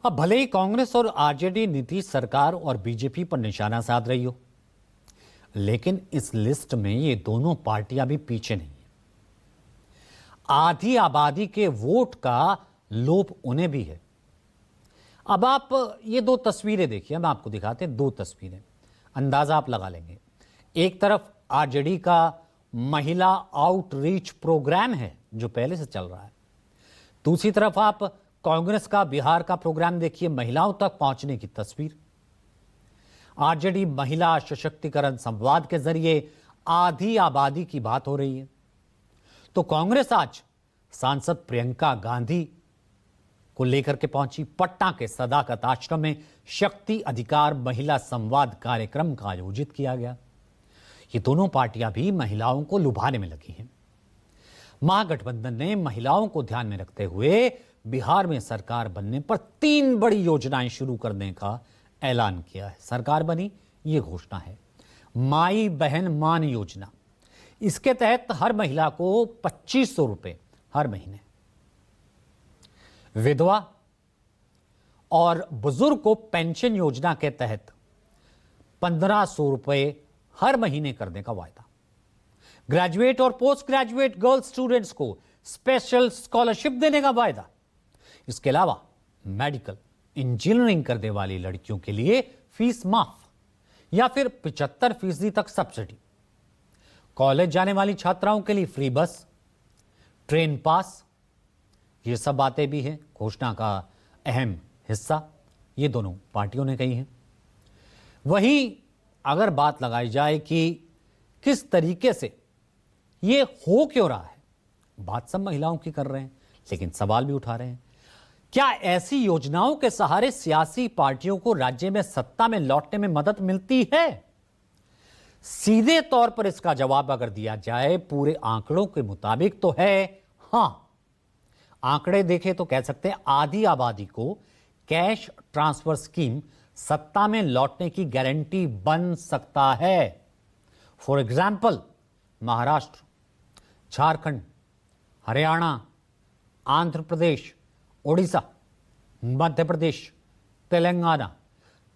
अब भले ही कांग्रेस और आरजेडी नीतीश सरकार और बीजेपी पर निशाना साध रही हो, लेकिन इस लिस्ट में ये दोनों पार्टियां भी पीछे नहीं है। आधी आबादी के वोट का लोभ उन्हें भी है। अब आप ये दो तस्वीरें देखिए, हम आपको दिखाते हैं दो तस्वीरें, अंदाजा आप लगा लेंगे। एक तरफ आरजेडी का महिला आउटरीच प्रोग्राम है जो पहले से चल रहा है। दूसरी तरफ आप कांग्रेस का बिहार का प्रोग्राम देखिए, महिलाओं तक पहुंचने की तस्वीर। आरजेडी महिला सशक्तिकरण संवाद के जरिए आधी आबादी की बात हो रही है, तो कांग्रेस आज सांसद प्रियंका गांधी को लेकर के पहुंची। पटना के सदाकत आश्रम में शक्ति अधिकार महिला संवाद कार्यक्रम का आयोजित किया गया। ये दोनों पार्टियां भी महिलाओं को लुभाने में लगी हैं। महागठबंधन ने महिलाओं को ध्यान में रखते हुए बिहार में सरकार बनने पर 3 बड़ी योजनाएं शुरू करने का ऐलान किया है। सरकार बनी, ये घोषणा है। माई बहन मान योजना, इसके तहत हर महिला को 2500 रुपए हर महीने, विधवा और बुजुर्ग को पेंशन योजना के तहत 1500 रुपए हर महीने करने का वायदा। ग्रेजुएट और पोस्ट ग्रेजुएट गर्ल्स स्टूडेंट्स को स्पेशल स्कॉलरशिप देने का वायदा। इसके अलावा मेडिकल इंजीनियरिंग करने वाली लड़कियों के लिए फीस माफ या फिर 75% तक सब्सिडी। कॉलेज जाने वाली छात्राओं के लिए फ्री बस, ट्रेन पास, ये सब बातें भी हैं घोषणा का अहम हिस्सा। ये दोनों पार्टियों ने कही हैं। वहीं अगर बात लगाई जाए कि किस तरीके से ये हो क्यों रहा है, बात सब महिलाओं की कर रहे हैं, लेकिन सवाल भी उठा रहे हैं, क्या ऐसी योजनाओं के सहारे सियासी पार्टियों को राज्य में सत्ता में लौटने में मदद मिलती है? सीधे तौर पर इसका जवाब अगर दिया जाए पूरे आंकड़ों के मुताबिक तो है हां। आंकड़े देखें तो कह सकते हैं आधी आबादी को कैश ट्रांसफर स्कीम सत्ता में लौटने की गारंटी बन सकता है। फॉर एग्जाम्पल, महाराष्ट्र, झारखंड, हरियाणा, आंध्र प्रदेश, ओडिशा, मध्य प्रदेश, तेलंगाना,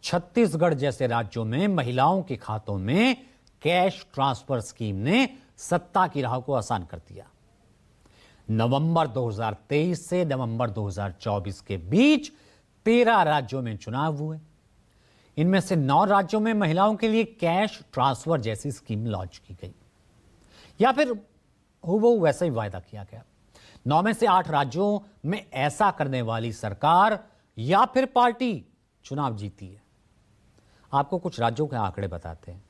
छत्तीसगढ़ जैसे राज्यों में महिलाओं के खातों में कैश ट्रांसफर स्कीम ने सत्ता की राह को आसान कर दिया। नवंबर 2023 से नवंबर 2024 के बीच 13 राज्यों में चुनाव हुए। इनमें से 9 राज्यों में महिलाओं के लिए कैश ट्रांसफर जैसी स्कीम लॉन्च की गई या फिर वो वैसा ही वायदा किया गया। 9 में से 8 राज्यों में ऐसा करने वाली सरकार या फिर पार्टी चुनाव जीती है। आपको कुछ राज्यों के आंकड़े बताते हैं।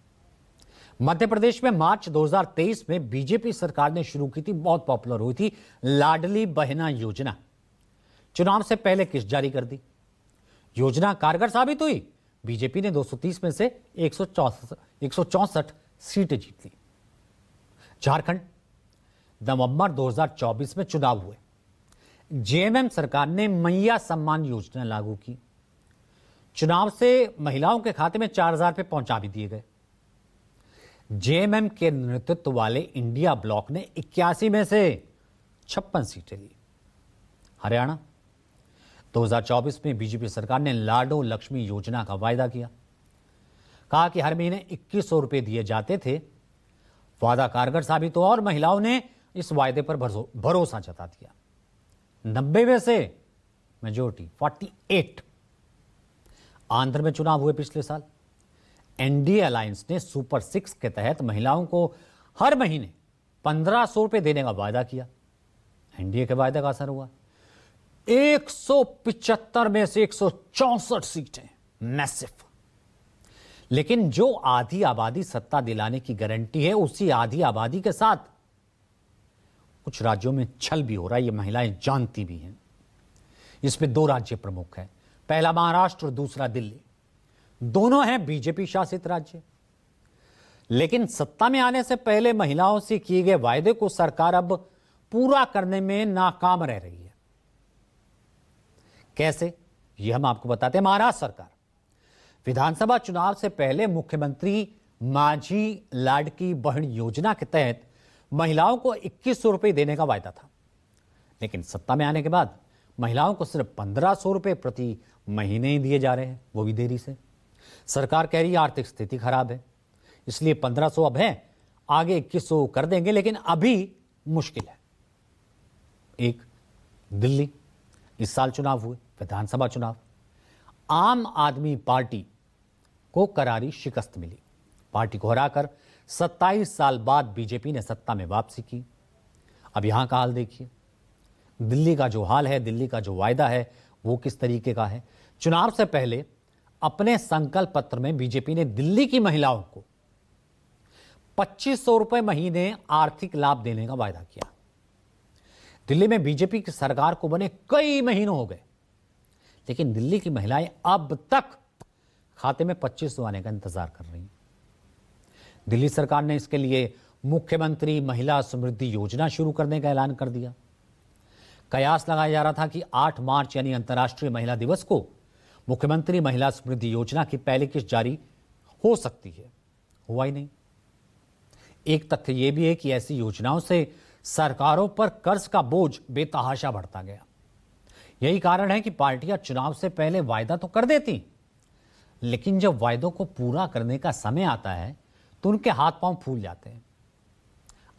मध्य प्रदेश में मार्च 2023 में बीजेपी सरकार ने शुरू की थी, बहुत पॉपुलर हुई थी, लाडली बहना योजना। चुनाव से पहले किस्त जारी कर दी। योजना कारगर साबित हुई। बीजेपी ने 230 में से 164 सीटें जीत ली। झारखंड, नवंबर 2024 में चुनाव हुए। जेएमएम सरकार ने मैया सम्मान योजना लागू की। चुनाव से महिलाओं के खाते में 4000 रुपए पहुंचा भी दिए गए। जेएमएम के नेतृत्व वाले इंडिया ब्लॉक ने 81 में से 56 सीटें ली। हरियाणा, 2024 में बीजेपी सरकार ने लाडो लक्ष्मी योजना का वायदा किया। कहा कि हर महीने 2100 रुपए दिए जाते थे। वादा कारगर साबित हुआ और महिलाओं ने इस वायदे पर भरोसा जता दिया। 90 में से मेजोरिटी 48। आंध्र में चुनाव हुए पिछले साल। एनडीए अलायंस ने सुपर 6 के तहत महिलाओं को हर महीने 1500 रुपए देने का वायदा किया। एनडीए के वायदे का असर हुआ। 175 में से 164 सीटें, मैसिव। लेकिन जो आधी आबादी सत्ता दिलाने की गारंटी है, उसी आधी आबादी के साथ कुछ राज्यों में छल भी हो रहा है। ये महिलाएं जानती भी हैं। इसमें 2 राज्य प्रमुख हैं, पहला महाराष्ट्र और दूसरा दिल्ली। दोनों हैं बीजेपी शासित राज्य। लेकिन सत्ता में आने से पहले महिलाओं से किए गए वायदे को सरकार अब पूरा करने में नाकाम रह रही है। कैसे, ये हम आपको बताते हैं। महाराष्ट्र सरकार विधानसभा चुनाव से पहले मुख्यमंत्री माझी लाडकी बहन योजना के तहत महिलाओं को 2100 रुपए देने का वायदा था। लेकिन सत्ता में आने के बाद महिलाओं को सिर्फ 1500 रुपये प्रति महीने ही दिए जा रहे हैं, वो भी देरी से। सरकार कह रही है आर्थिक स्थिति खराब है, इसलिए 1500 अब है, आगे 2100 कर देंगे, लेकिन अभी मुश्किल है। एक दिल्ली, इस साल चुनाव हुए, विधानसभा चुनाव। आम आदमी पार्टी को करारी शिकस्त मिली। पार्टी को हराकर 27 साल बाद बीजेपी ने सत्ता में वापसी की। अब यहां का हाल देखिए। दिल्ली का जो हाल है, दिल्ली का जो वायदा है, वो किस तरीके का है। चुनाव से पहले अपने संकल्प पत्र में बीजेपी ने दिल्ली की महिलाओं को 2500 रुपए महीने आर्थिक लाभ देने का वायदा किया। दिल्ली में बीजेपी की सरकार को बने कई महीनों हो गए, लेकिन दिल्ली की महिलाएं अब तक खाते में 2500 आने का इंतजार कर रही हैं। दिल्ली सरकार ने इसके लिए मुख्यमंत्री महिला समृद्धि योजना शुरू करने का ऐलान कर दिया। कयास लगाया जा रहा था कि 8 मार्च यानी अंतर्राष्ट्रीय महिला दिवस को मुख्यमंत्री महिला समृद्धि योजना की पहली किस्त जारी हो सकती है, हुआ ही नहीं। एक तथ्य यह भी है कि ऐसी योजनाओं से सरकारों पर कर्ज का बोझ बेतहाशा बढ़ता गया। यही कारण है कि पार्टियां चुनाव से पहले वायदा तो कर देती, लेकिन जब वायदों को पूरा करने का समय आता है तो उनके हाथ पांव फूल जाते हैं।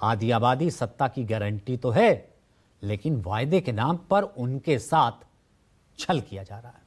आधी आबादी सत्ता की गारंटी तो है, लेकिन वायदे के नाम पर उनके साथ छल किया जा रहा है।